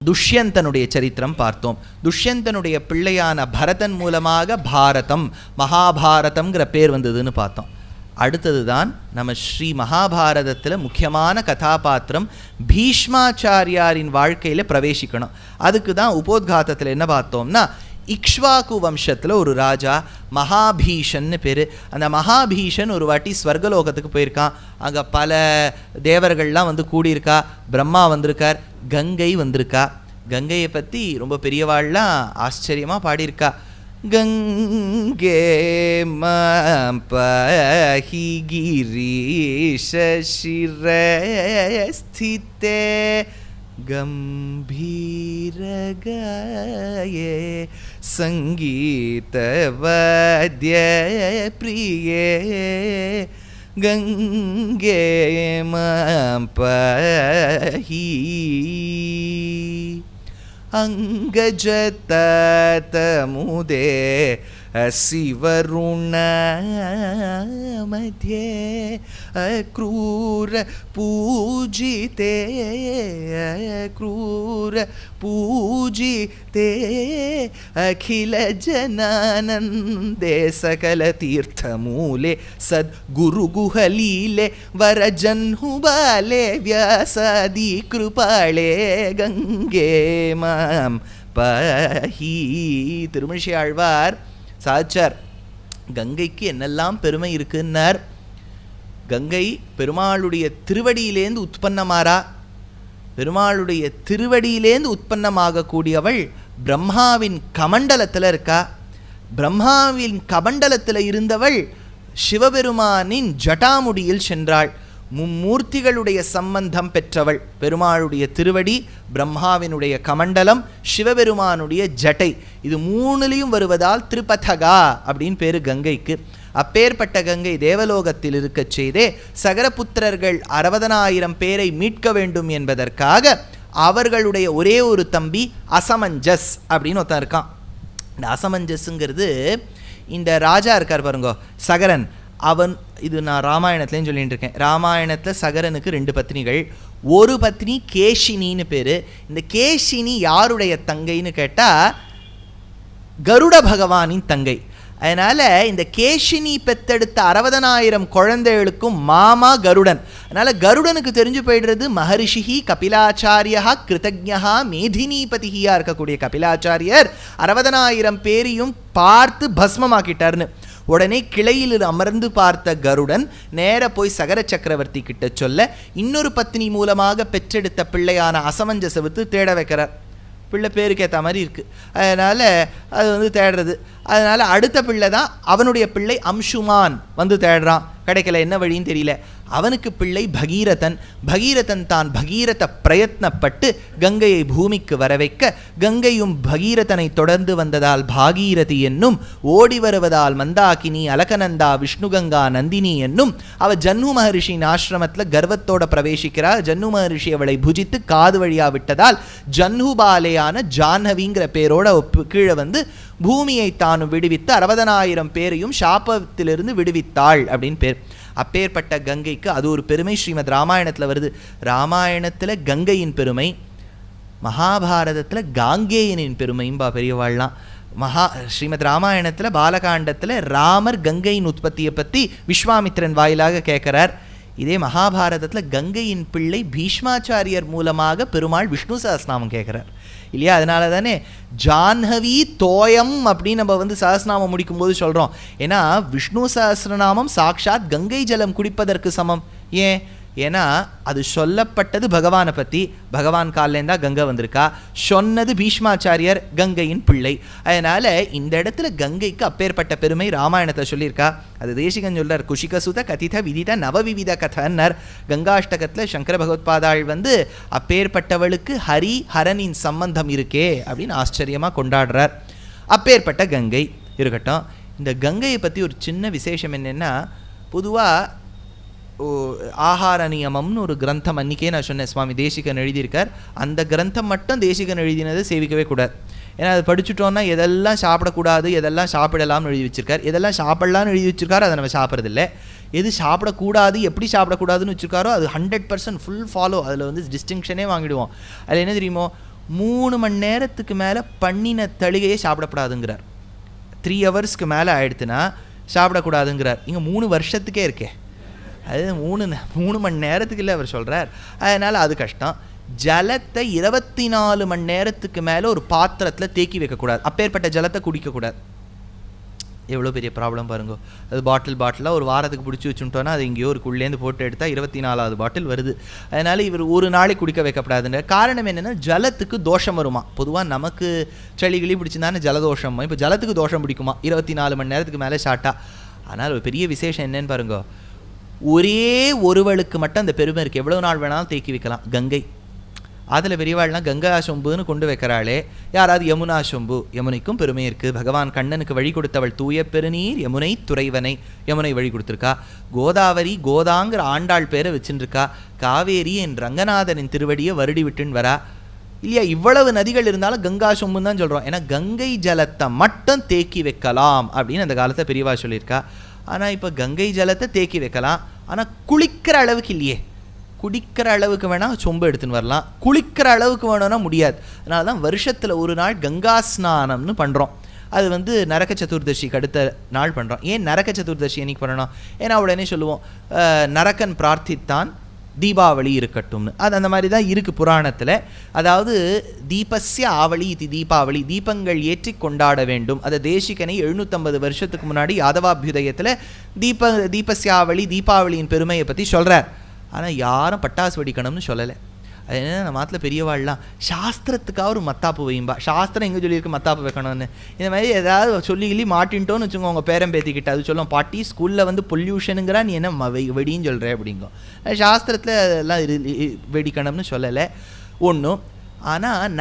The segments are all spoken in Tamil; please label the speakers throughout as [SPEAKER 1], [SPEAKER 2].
[SPEAKER 1] துஷ்யந்தனுடைய சரித்திரம் பார்த்தோம். துஷ்யந்தனுடைய பிள்ளையான பரதன் மூலமாக பாரதம், மகாபாரதம்ங்கிற பேர் வந்ததுன்னு பார்த்தோம். அடுத்தது தான் நம்ம ஸ்ரீ மகாபாரதத்தில் முக்கியமான கதாபாத்திரம் பீஷ்மாச்சாரியாரின் வாழ்க்கையில் பிரவேசிக்கணும். அதுக்கு தான் உபோத்காதத்தில் என்ன பார்த்தோம்னா, இக்ஷ்வாகு வம்சத்தில் ஒரு ராஜா மகாபீஷன்னு பேர். அந்த மகாபீஷன் ஒரு வாட்டி ஸ்வர்கலோகத்துக்கு போயிருக்கான். அங்கே பல தேவர்கள்லாம் வந்து கூடியிருக்கா. பிரம்மா வந்திருக்கார், கங்கை வந்திருக்கா. கங்கையை பற்றி ரொம்ப பெரியவாள்லாம் ஆச்சரியமாக பாடியிருக்கா. கங்கே மபஹி கிரீஷ சிரஸ்திதே கம்பீரகாயே சங்கீதவத்ய பிரியே கங்கே மபஹி அங்கஜதமுதே சிவருண மத்யே அக்ரூர பூஜிதே அக்ரூர பூஜிதே அகில ஜனானந்தே சகல தீர்த்தமூலே சத்குருகுஹலீலே வரஜன்ஹுபாலே வியாசாதி கிருபாளே கங்கே மாம் பஹி. திருமிழிசை ஆழ்வார் சாச்சார் கங்கைக்கு என்னெல்லாம் பெருமை இருக்குன்னார். கங்கை பெருமாளுடைய திருவடியிலேந்து உற்பத்தமாறா. பெருமாளுடைய திருவடியிலேந்து உற்பத்தமாகக்கூடியவள் பிரம்மாவின் கமண்டலத்தில் இருக்கா. பிரம்மாவின் கமண்டலத்தில் இருந்தவள் சிவபெருமானின் ஜட்டாமுடியில் சென்றாள். மும்மூர்த்திகளுடைய சம்பந்தம் பெற்றவள். பெருமாளுடைய திருவடி, பிரம்மாவினுடைய கமண்டலம், சிவபெருமானுடைய ஜட்டை, இது மூணுலையும் வருவதால் திருப்பதகா அப்படின்னு பேரு கங்கைக்கு. அப்பேற்பட்ட கங்கை தேவலோகத்தில் இருக்க செய்தே சகரபுத்திரர்கள் 60,000 பேரை மீட்க வேண்டும் என்பதற்காக அவர்களுடைய ஒரே ஒரு தம்பி அசமஞ்சஸ் அப்படின்னு ஒருத்தன் இருக்கான். இந்த அசமஞ்சஸ்ங்கிறது இந்த ராஜா இருக்கார் பாருங்கோ, சகரன். அவன், இது நான் ராமாயணத்துலேயும் சொல்லிட்டு இருக்கேன். ராமாயணத்தில் சகரனுக்கு 2 பத்னிகள். ஒரு பத்னி கேஷினின்னு பேர். இந்த கேஷினி யாருடைய தங்கைன்னு கேட்டால் கருட பகவானின் தங்கை. அதனால் இந்த கேஷினி பெத்தெடுத்த 60,000 குழந்தைகளுக்கும் மாமா கருடன். அதனால் கருடனுக்கு தெரிஞ்சு போயிடுறது மகரிஷி கபிலாச்சாரியா கிருதஜ்ஞா மேதினிபதியா இருக்கக்கூடிய கபிலாச்சாரியர் 60,000 பேரையும் பார்த்து பஸ்மமாக்கிட்டார்னு. உடனே கிளையில் அமர்ந்து பார்த்த கருடன் நேர போய் சகர சக்கரவர்த்தி கிட்ட சொல்ல, இன்னொரு பத்னி மூலமாக பெற்றெடுத்த பிள்ளையான அசமஞ்சசை விட்டு தேட வைக்கிறார். பிள்ளை பேருக்கு ஏற்ற மாதிரி இருக்குது, அதனால் அது வந்து தேடுறது. அதனால் அடுத்த பிள்ளை தான் அவனுடைய பிள்ளை அம்சுமான் வந்து தேடுறான். கிடைக்கல, என்ன வழின்னு தெரியல. அவனுக்கு பிள்ளை பகீரதன். பகீரதன் தான் பகீரத பிரயத்னப்பட்டு கங்கையை பூமிக்கு வர வைக்க, கங்கையும் பகீரதனை தொடர்ந்து வந்ததால் பாகீரதி என்னும், ஓடி வருவதால் மந்தாகினி, அலகநந்தா, விஷ்ணுகங்கா, நந்தினி என்னும். அவள் ஜன்னு மகரிஷியின் ஆசிரமத்தில் கர்வத்தோட பிரவேசிக்கிறாள். ஜன்னு மகரிஷி அவளை புஜித்து காது வழியாக விட்டதால் ஜன்னுபாலேயான ஜாஹ்னவிங்கிற பேரோட கீழே வந்து பூமியை தானும் விடுவித்து 60,000 பேரையும் சாபத்திலிருந்து விடுவித்தாள் அப்படின்னு பேர். அப்பேற்பட்ட கங்கைக்கு அது ஒரு பெருமை ஸ்ரீமத் ராமாயணத்தில் வருது. ராமாயணத்தில் கங்கையின் பெருமை, மகாபாரதத்தில் காங்கேயனின் பெருமையும் பெரியவாள்லாம். ஸ்ரீமத் ராமாயணத்தில் பாலகாண்டத்தில் ராமர் கங்கையின் உற்பத்தியை பற்றி விஸ்வாமித்திரன் வாயிலாக கேட்குறார். இதே மகாபாரதத்தில் கங்கையின் பிள்ளை பீஷ்மாச்சாரியர் மூலமாக பெருமாள் விஷ்ணு சஹஸ்ரநாமம் கேட்குறார் இல்லையா? அதனால தானே ஜாஹ்னவி தோயம் அப்படின்னு நம்ம வந்து சஹஸ்ரநாமம் முடிக்கும்போது சொல்கிறோம். ஏன்னா விஷ்ணு சஹஸ்ரநாமம் சாக்ஷாத் கங்கை ஜலம் குடிப்பதற்கு சமம். ஏன்? ஏன்னா அது சொல்லப்பட்டது பகவானை பற்றி. பகவான் காலிலேருந்தா கங்கை வந்திருக்கா. சொன்னது பீஷ்மாச்சாரியர், கங்கையின் பிள்ளை. அதனால் இந்த இடத்துல கங்கைக்கு அப்பேற்பட்ட பெருமை ராமாயணத்தில் சொல்லியிருக்கா. அது தேசிகன் சொல்றார். குஷிகசுத கதித விதித நவவிவித கதன்னர். கங்காஷ்டகத்தில் சங்கர பகவத்பாதாள் வந்து அப்பேற்பட்டவளுக்கு ஹரி ஹரனின் சம்பந்தம் இருக்கே அப்படின்னு ஆச்சரியமாக கொண்டாடுறார். அப்பேற்பட்ட கங்கை இருக்கட்டும். இந்த கங்கையை பற்றி ஒரு சின்ன விசேஷம் என்னென்னா, பொதுவாக ஆஹார நியமம்னு ஒரு கிரந்தம் அன்றைக்கே நான் சொன்னேன், சுவாமி தேசிகன் எழுதியிருக்கார். அந்த கிரந்தம் மட்டும் தேசிகன் எழுதினதை சேவிக்கவே கூடாது. ஏன்னா அது படிச்சுட்டோன்னா எதெல்லாம் சாப்பிடக்கூடாது, எதெல்லாம் சாப்பிடலாம்னு எழுதி வச்சிருக்கார். எதெல்லாம் சாப்பிடலாம்னு எழுதி வச்சிருக்காரோ அதை நம்ம சாப்பிட்றதில்ல. எது சாப்பிடக்கூடாது, எப்படி சாப்பிடக்கூடாதுன்னு வச்சுருக்காரோ அது 100% ஃபுல் ஃபாலோ. அதில் வந்து டிஸ்டிங்ஷனே வாங்கிடுவோம். அதில் என்ன தெரியுமோ, 3 மணி நேரத்துக்கு மேலே பண்ணின தளிகையே சாப்பிடக்கூடாதுங்கிறார். 3 ஹவர்ஸ்க்கு மேலே ஆயிடுத்துன்னா சாப்பிடக்கூடாதுங்கிறார். இங்கே 3 வருஷத்துக்கே இருக்கே, அது 3 மணி நேரத்துக்கு இல்லை அவர் சொல்கிறார். அதனால் அது கஷ்டம். ஜலத்தை 24 மணி நேரத்துக்கு மேலே ஒரு பாத்திரத்தில் தேக்கி வைக்கக்கூடாது. அப்பேற்பட்ட ஜலத்தை குடிக்கக்கூடாது. எவ்வளோ பெரிய ப்ராப்ளம் பாருங்க. அது பாட்டிலாக ஒரு வாரத்துக்கு பிடிச்சி வச்சுட்டோன்னா அது எங்கேயோ ஒரு குள்ளேருந்து போட்டு எடுத்தால் 24வது பாட்டில் வருது. அதனால் இவர் ஒரு நாளைக்கு குடிக்க வைக்கப்படாதுன்ற காரணம் என்னென்னா ஜலத்துக்கு தோஷம் வருமா. பொதுவாக நமக்கு சளிகளி பிடிச்சிருந்தானே ஜலதோஷம். இப்போ ஜலத்துக்கு தோஷம் பிடிக்குமா 24 மணி நேரத்துக்கு மேலே ஷார்ட்டாக. ஆனால் ஒரு பெரிய விசேஷம் என்னன்னு பாருங்க, ஒரே ஒருவளுக்கு மட்டும் அந்த பெருமை இருக்குது. எவ்வளோ நாள் வேணாலும் தேக்கி வைக்கலாம். கங்கை. அதில் பெரியவாள்லாம் கங்கா சொம்புன்னு கொண்டு வைக்கிறாளே, யாராவது யமுனா சொம்பு. யமுனைக்கும் பெருமை இருக்குது. பகவான் கண்ணனுக்கு வழி கொடுத்தவள் தூய பெருநீர் யமுனை துறைவனை. யமுனை வழி கொடுத்துருக்கா. கோதாவரி கோதாங்கிற ஆண்டாள் பேரை வச்சுருக்கா. காவேரி என் ரங்கநாதனின் திருவடியை வருடி விட்டுன்னு வரா இல்லையா. இவ்வளவு நதிகள் இருந்தாலும் கங்கா சொம்புன்னு தான் சொல்கிறோம். ஏன்னா கங்கை ஜலத்தை மட்டும் தேக்கி வைக்கலாம் அப்படின்னு அந்த காலத்தை பெரியவா சொல்லியிருக்கா. ஆனால் இப்போ கங்கை ஜலத்தை தேக்கி வைக்கலாம், ஆனால் குளிக்கிற அளவுக்கு இல்லையே. குடிக்கிற அளவுக்கு வேணால் சொம்பு எடுத்துன்னு வரலாம், குளிக்கிற அளவுக்கு வேணும்னா முடியாது. அதனால தான் வருஷத்தில் ஒரு நாள் கங்கா ஸ்நானம்னு பண்ணுறோம். அது நரக சதுர்தசிக்கு அடுத்த நாள் பண்ணுறோம். ஏன் நரக சதுர்தசி என்னைக்கு பண்ணணும்? ஏன்னா உடனே சொல்லுவோம் நரக்கன் பிரார்த்தித்தான் தீபாவளி இருக்கட்டும்னு. அது அந்த மாதிரி தான் இருக்குது புராணத்தில். அதாவது தீபஸ்ய ஆவளி இது தீபாவளி, தீபங்கள் ஏற்றி கொண்டாட வேண்டும். அதை தேசிகனை 750 வருஷத்துக்கு முன்னாடி யாதவாபியுதயத்தில் தீபஸ்ய ஆவளி தீபாவளியின் பெருமையை பற்றி சொல்கிறார். ஆனால் யாரும் பட்டாசு வெடிக்கணும்னு சொல்லலை. அது என்ன, நம்ம மாத்தில் பெரியவாள்லாம் சாஸ்திரத்துக்காக ஒரு மத்தாப்பு வையும்பா. சாஸ்திரம் எங்கே சொல்லியிருக்கு மத்தாப்பு வைக்கணும்னு. இந்த மாதிரி ஏதாவது சொல்லி மாட்டின்ட்டோன்னு வச்சுக்கோங்க உங்கள் பேரம் பேத்திக்கிட்ட. அது சொல்லும் பாட்டி ஸ்கூலில் பொல்யூஷனுங்கிறா நீ என்ன வெடின்னு சொல்கிற அப்படிங்கோ. சாஸ்திரத்தில் அதெல்லாம் வெடிக்கணும்னு சொல்லலை ஒன்றும். ஆனால்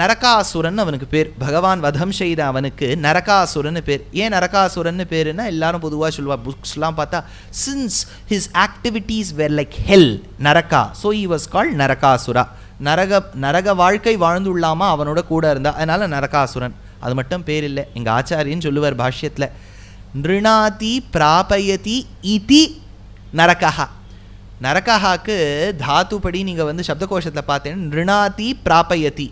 [SPEAKER 1] நரகாசுரன் அவனுக்கு பேர். பகவான் வதம் செய்த அவனுக்கு நரகாசுரன்னு பேர். ஏன் நரகாசுரன்னு பேருன்னா எல்லாரும் பொதுவாக சொல்லுவாள், புக்ஸ்லாம் பார்த்தா since his activities were like hell Naraka, so he was called Narakasura. நரக வாழ்க்கை வாழ்ந்துள்ளாமா அவனோட கூட இருந்தா, அதனால் நரகாசுரன். அது மட்டும் பேர் இல்லை. எங்கள் ஆச்சாரியன்னு சொல்லுவார் பாஷ்யத்தில், நிருணாதி பிராபயதி இதி நரகா. நரகாக்கு தாத்து படி நீங்கள் சப்தகோஷத்தில் பார்த்தீங்கன்னா நிருணாதி பிராபயதி,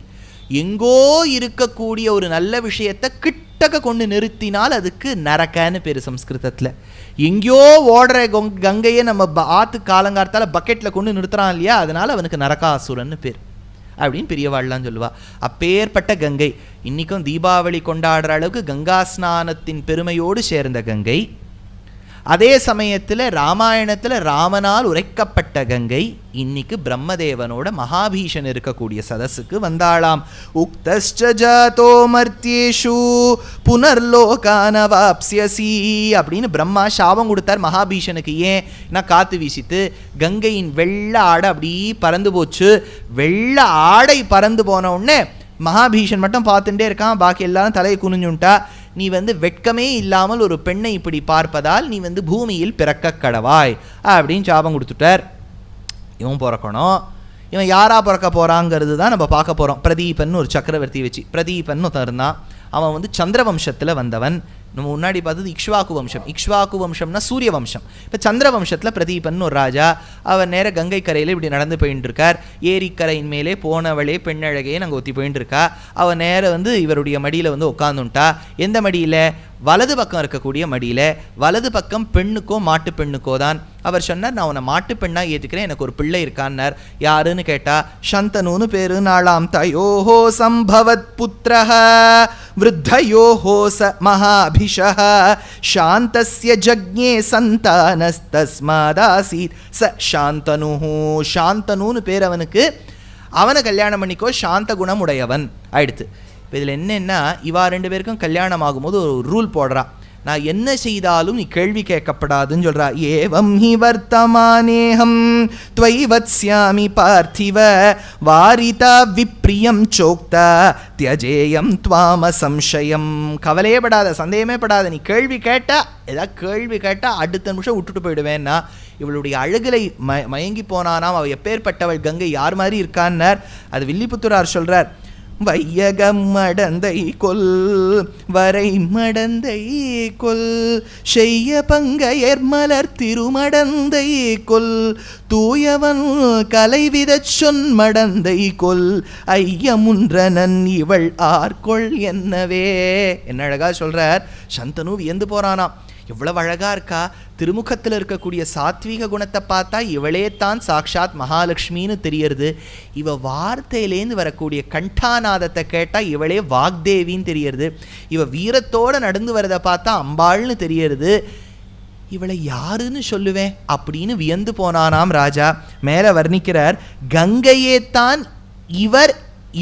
[SPEAKER 1] எங்கோ இருக்கக்கூடிய ஒரு நல்ல விஷயத்தை கிட்டக்க கொண்டு நிறுத்தினால் அதுக்கு நரகன்னு பேர் சம்ஸ்கிருதத்தில். எங்கேயோ ஓடுற கங்கையை நம்ம ஆற்று காலங்காலத்தால் பக்கெட்டில் கொண்டு நிறுத்துறான் இல்லையா, அதனால் அவனுக்கு நரகாசுரன்னு பேர் அப்படின்னு பெரியவாள்லாம் சொல்லுவா. அப்பேற்பட்ட கங்கை இன்றைக்கும் தீபாவளி கொண்டாடுற அளவுக்கு கங்கா ஸ்நானத்தின் பெருமையோடு சேர்ந்த கங்கை. அதே சமயத்தில் ராமாயணத்தில் ராமனால் உரைக்கப்பட்ட கங்கை இன்னைக்கு பிரம்மதேவனோட மகாபீஷன் இருக்கக்கூடிய சதஸுக்கு வந்தாளாம். உக்தஸ்சஜாதோ மர்த்தியேஷு புனர்லோகானவாப்ஸ்யசி அப்படின்னு பிரம்மா சாபம் கொடுத்தார் மகாபீஷனுக்கு. ஏன் நான் காற்று வீசித்து கங்கையின் வெள்ளை ஆடை அப்படி பறந்து போச்சு. வெள்ளை ஆடை பறந்து போன உடனே மகாபீஷன் மட்டும் பார்த்துட்டே இருக்கான். பாக்கி எல்லாரும் தலையை குனிஞ்சுட்டா. நீ வெட்கமே இல்லாமல் ஒரு பெண்ணை இப்படி பார்ப்பதால் நீ பூமியில் பிறக்க கடவாய் அப்படின்னு சாபம் கொடுத்துட்டார். இவன் பிறக்கணும். இவன் யாரா பிறக்க போறாங்கிறது தான் நம்ம பார்க்க போகிறோம். பிரதீபன் ஒரு சக்கரவர்த்தி வச்சு, பிரதீபன் இருந்தான். அவன் சந்திர வம்சத்தில் வந்தவன். நம்ம முன்னாடி பார்த்தது இக்ஷ்வாக்கு வம்சம். இக்ஷ்வாக்கு வம்சம்னா சூரிய வம்சம். இப்போ சந்திர வம்சத்தில் பிரதீபன் ஒரு ராஜா. அவர் நேர கங்கை கரையில் இப்படி நடந்து போயிட்டு இருக்கார். ஏரிக்கரையின் மேலே போனவளே பெண்ணழகையே நாங்கள் ஒத்தி போயிட்டு இருக்கா. அவன் நேர இவருடைய மடியில் உட்காந்துட்டா. எந்த மடியில்? வலது பக்கம் இருக்கக்கூடிய மடியில். வலது பக்கம் பெண்ணுக்கோ மாட்டு பெண்ணுக்கோ தான். அவர் சொன்னார், நான் உன்னை மாட்டு பெண்ணாக ஏற்றுக்கிறேன், எனக்கு ஒரு பிள்ளை இருக்கான்னார். யாருன்னு கேட்டா சந்தனுன்னு பேரு. நாளாம் தயோஹோ சம்பவத் புத்திரஹ விருத்தயோஹோ ச மகாபிஷஹ சாந்தஸ்ய ஜக்ஞே சந்தானஸ்தஸ்மாதாசீத் ச சாந்தனுஹு. சாந்தனுன்னு பேர் அவனுக்கு. அவனை கல்யாணம் பண்ணிக்கோ, சாந்த குணம் உடையவன் ஆயிடுத்து. இப்போ இதில் என்னென்னா, இவா 2 பேருக்கும் கல்யாணம் ஆகும்போது ஒரு ரூல் போடுறா. நான் என்ன செய்தாலும் நீ கேள்வி கேட்கப்படாதுன்னு சொல்கிறா. ஏவம் ஹி வர்த்தமானேஹம் த்வைவத்ஸ்யாமி பார்த்திவ வாரிதா விப்ரியம் சோக்தா தியஜேயம் துவாம சம்சயம். கவலையே படாத, சந்தேகமே படாத. நீ கேள்வி கேட்டால், ஏதாவது கேள்வி கேட்டால் அடுத்த நிமிஷம் விட்டுட்டு போயிடுவேன்னா. இவளுடைய அழகிலை மயங்கி போனானாம். அவள் எப்பேற்பட்டவள், கங்கை யார் மாதிரி இருக்கான்னார். அது வில்லிபுத்தூரார் சொல்கிறார். வையகம் மடந்தை கொல் வரை மடந்தை கொல் செய்ய பங்கையர் மலர் திருமடந்தை கொல் தூயவன் கலைவிதச் சொன் மடந்தை கொல் ஐயமுன்றனன் இவள் ஆர்கொள் என்னவே. என்ன அழகா சொல்றார். சந்தனு வியந்து போறானாம். எவ்வளவு அழகா இருக்கா. திருமுகத்தில் இருக்கக்கூடிய சாத்வீக குணத்தை பார்த்தா இவளே தான் சாக்ஷாத் மகாலட்சுமின்னு தெரியறது. இவ வார்த்தையிலேருந்து வரக்கூடிய கண்டாநாதத்தை கேட்டால் இவளே வாக்தேவின்னு தெரியறது. இவ வீரத்தோடு நடந்து வரதை பார்த்தா அம்பாள்னு தெரியறது. இவளை யாருன்னு சொல்லுவேன் அப்படின்னு வியந்து போனானாம் ராஜா. மேலே வர்ணிக்கிறார். கங்கையே தான்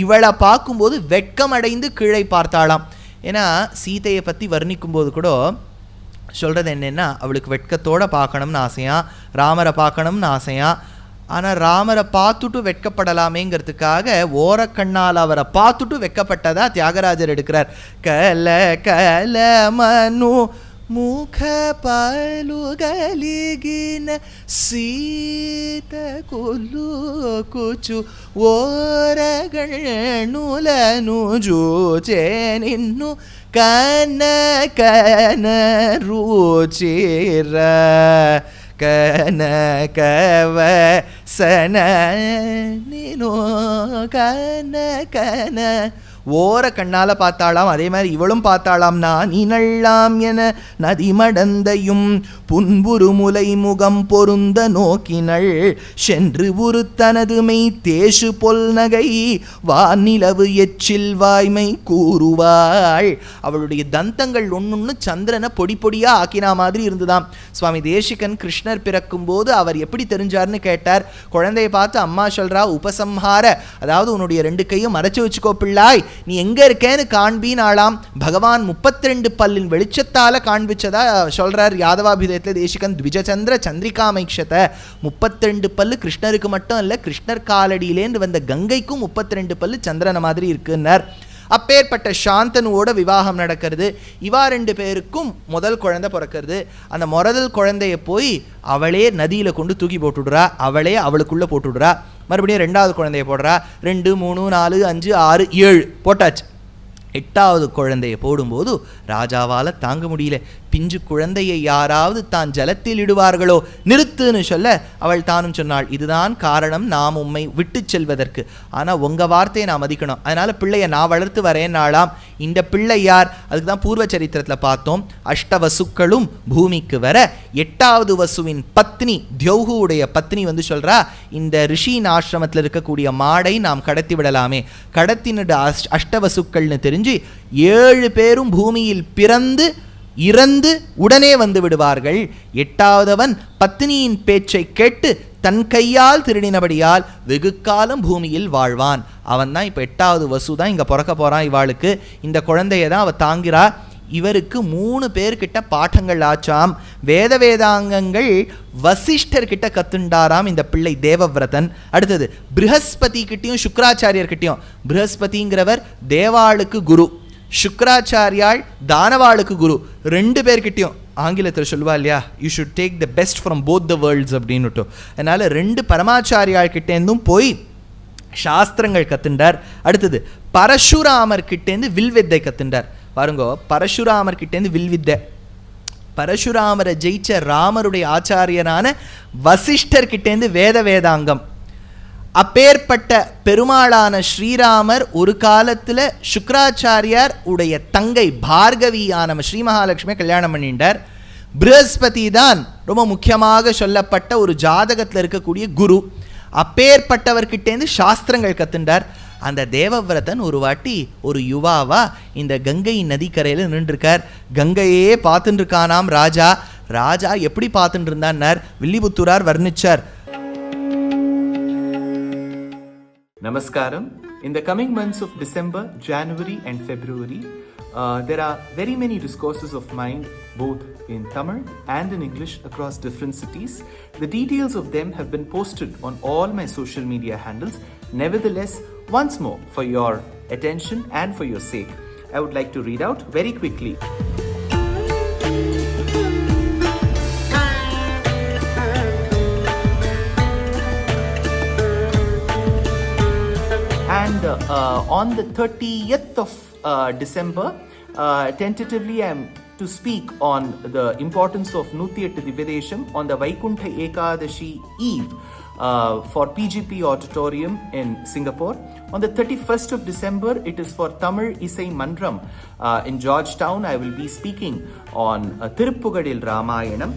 [SPEAKER 1] இவளை பார்க்கும்போது வெட்கமடைந்து கீழே பார்த்தாளாம். ஏன்னா சீதையை பற்றி வர்ணிக்கும்போது கூட சொல்கிறது என்னென்னா, அவளுக்கு வெட்கத்தோடு பார்க்கணும்னு ஆசையா, ராமரை பார்க்கணும்னு ஆசையா. ஆனால் ராமரை பார்த்துட்டு வெட்கப்படலாமேங்கிறதுக்காக ஓரக்கண்ணால் அவரை பார்த்துட்டு வெட்கப்பட்டதா தியாகராஜர் எடுக்கிறார். கல கல மனு முக பலுகலிகின சீத கொல்லு குச்சு ಓರಗಣ್ಣುಲನು ಜೂಚೆ ನಿನ್ನು ಕನ ಕನ ರುಚಿರ ಕನ ಕವ ಸನ ನೀನು ಕನ ಕನ ஓர கண்ணால் பார்த்தாளாம். அதே மாதிரி இவளும் பார்த்தாளாம். நான் இனள்ளாம் என நதிமடந்தையும் புன்புரு முலை முகம் பொருந்த நோக்கினள் சென்று உரு தனது மெய் தேசு பொல் நகை வானிலவு எச்சில் வாய்மை கூறுவாள். அவளுடைய தந்தங்கள் ஒன்னொன்னு சந்திரனை பொடி பொடியா ஆக்கினா மாதிரி இருந்துதாம். சுவாமி தேசிகன் கிருஷ்ணர் பிறக்கும் போது அவர் எப்படி தெரிஞ்சார்னு கேட்டார். குழந்தையை பார்த்து அம்மா சொல்றா, உபசம்ஹார, அதாவது உன்னுடைய 2 கையும் மறைச்சு வச்சுக்கோ பிள்ளாய், நீ எங்க இருக்கேன்னு காண்பினாலாம். பகவான் 32 பல்லின் வெளிச்சத்தால காண்பிச்சதா சொல்றார் யாதவாபிதயத்துல தேசிகன். த்விஜச்சந்திர சந்திரிகாமைக்ஷத, 32 பல்லு கிருஷ்ணருக்கு மட்டும் இல்ல, கிருஷ்ணர் காலடியிலேந்து வந்த கங்கைக்கும் 32 பல்லு சந்திரன மாதிரி இருக்குன்னார். அப்பேற்பட்ட சாந்தனுவோட விவாகம் நடக்கிறது. இவா 2 பேருக்கும் முதல் குழந்தை பிறக்கிறது. அந்த முதல் குழந்தைய போய் அவளே நதியில கொண்டு தூக்கி போட்டுடுறா. அவளே அவளுக்குள்ள போட்டுடுறா. மறுபடியும் 2வது குழந்தைய போடுறா. 2, 3, 4, 5, 6, 7 போட்டாச்சு. 8வது குழந்தையை போடும்போது ராஜாவால் தாங்க முடியல. பிஞ்சு குழந்தையை யாராவது தான் ஜலத்தில் இடுவார்களோ நிறுத்துன்னு சொல்ல அவள் தானும் சொன்னாள், இதுதான் காரணம் நாம் உம்மை விட்டு செல்வதற்கு. ஆனால் உங்கள் வார்த்தையை நான் மதிக்கணும், அதனால் பிள்ளையை நான் வளர்த்து வரேன்னாலாம். இந்த பிள்ளை யார்? அதுக்கு தான் பூர்வ சரித்திரத்தில் பார்த்தோம். அஷ்டவசுக்களும் பூமிக்கு வர 8வது வசுவின் பத்னி தியௌகுவுடைய பத்னி வந்து சொல்கிறா, இந்த ரிஷியின் ஆசிரமத்தில் இருக்கக்கூடிய மாடை நாம் கடத்தி விடலாமே. கடத்தினு அஷ்டவசுக்கள்னு தெரிஞ்சு 7 பேரும் பூமியில் பிறந்து இறந்து உடனே வந்து விடுவார்கள். 8வதவன் பத்னியின் பேச்சை கேட்டு தன் கையால் திருடினபடியால் வெகு காலம் பூமியில் வாழ்வான். அவன் தான் இப்போ 8வது வசு தான் இங்கே பிறக்க போகிறான். இவாளுக்கு இந்த குழந்தைய தான் அவள் தாங்கிறா. இவருக்கு 3 பேர்கிட்ட பாடங்கள் ஆச்சாம். வேதாங்கங்கள் வசிஷ்டர்கிட்ட கத்துண்டாராம் இந்த பிள்ளை தேவவிரதன். அடுத்தது ப்ரஹஸ்பதி கிட்டையும் சுக்ராச்சாரியர்கிட்டையும். ப்ரஹஸ்பதிங்கிறவர் தேவாளுக்கு குரு, சுக்ராச்சாரியாள் தானவாளுக்கு குரு. 2 பேர்கிட்டையும் ஆங்கிலத்தில் சொல்லுவா இல்லையா, you should take the best from both the world's அப்படின்னுட்டு. அதனால் 2 பரமாச்சாரியாள் கிட்டேருந்தும் போய் சாஸ்திரங்கள் கத்துண்டார். அடுத்தது பரசுராமர் கிட்டேருந்து வில்வித்தை கத்துண்டார். பாருங்கோ, பரசுராமர் கிட்டேருந்து வில்வித்தை. பரசுராமரை ஜெயிச்ச ராமருடைய ஆச்சாரியனான வசிஷ்டர் கிட்டேருந்து வேதாங்கம். அப்பேற்பட்ட பெருமாளான ஸ்ரீராமர் ஒரு காலத்தில் சுக்ராச்சாரியார் உடைய தங்கை பார்கவியான ஸ்ரீ மகாலட்சுமியை கல்யாணம் பண்ணிட்டார். ப்ரஹஸ்பதி தான் ரொம்ப முக்கியமாக சொல்லப்பட்ட ஒரு ஜாதகத்தில் இருக்கக்கூடிய குரு. அப்பேற்பட்டவர்கிட்டேருந்து சாஸ்திரங்கள் கத்துண்டார். அந்த தேவவிரதன் ஒரு வாட்டி ஒரு யுவாவா இந்த கங்கை நதிக்கரையில் நின்றுருக்கார். கங்கையே பார்த்துட்டு இருக்கானாம் ராஜா. ராஜா எப்படி பார்த்துட்டு இருந்தார் Villiputhurar வர்ணிச்சார்.
[SPEAKER 2] Namaskaram. In the coming months of December, January and February, there are very many discourses of mine, both in Tamil and in English, across different cities. The details of them have been posted on all my social media handles. Nevertheless, once more, for your attention and for your sake, I would like to read out very quickly. And on the 30th of December. Tentatively, I am to speak on the importance of Nutiyattu Divyadesham on the Vaikuntha Ekadashi Eve for PGP Auditorium in Singapore. On the 31st of December, it is for Tamil Isai Mandram in Georgetown. I will be speaking on Tiruppugadil Ramayanam.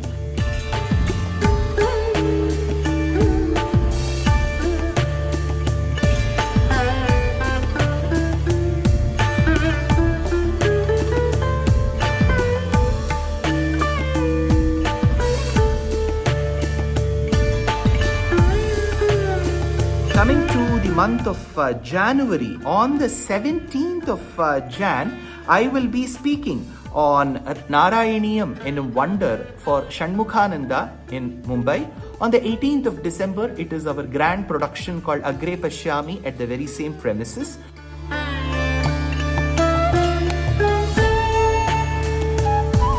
[SPEAKER 2] Coming to the month of January, on the 17th of Jan, I will be speaking on Narayaniyam in Wonder for Shanmukhananda in Mumbai. On the 18th of December, it is our grand production called Agre Pashyami at the very same premises.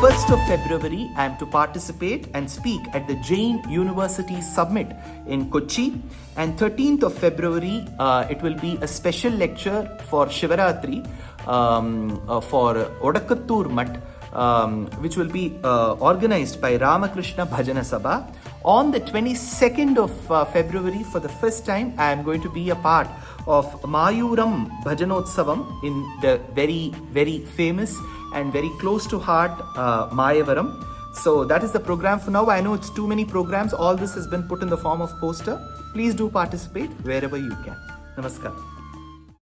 [SPEAKER 2] First of February, I am to participate and speak at the Jain University Summit in Kochi. And 13th of February, it will be a special lecture for Shivaratri for Odakattur Mutt, which will be organized by Ramakrishna Bhajana Sabha. On the 22nd of February, for the first time, I am going to be a part of Mayuram Bhajanotsavam in the very, very famous and very close to heart Mayavaram. So that is the program for now. I know it's too many programs. All this has been put in the form of poster. Please do participate wherever you can. Namaskar.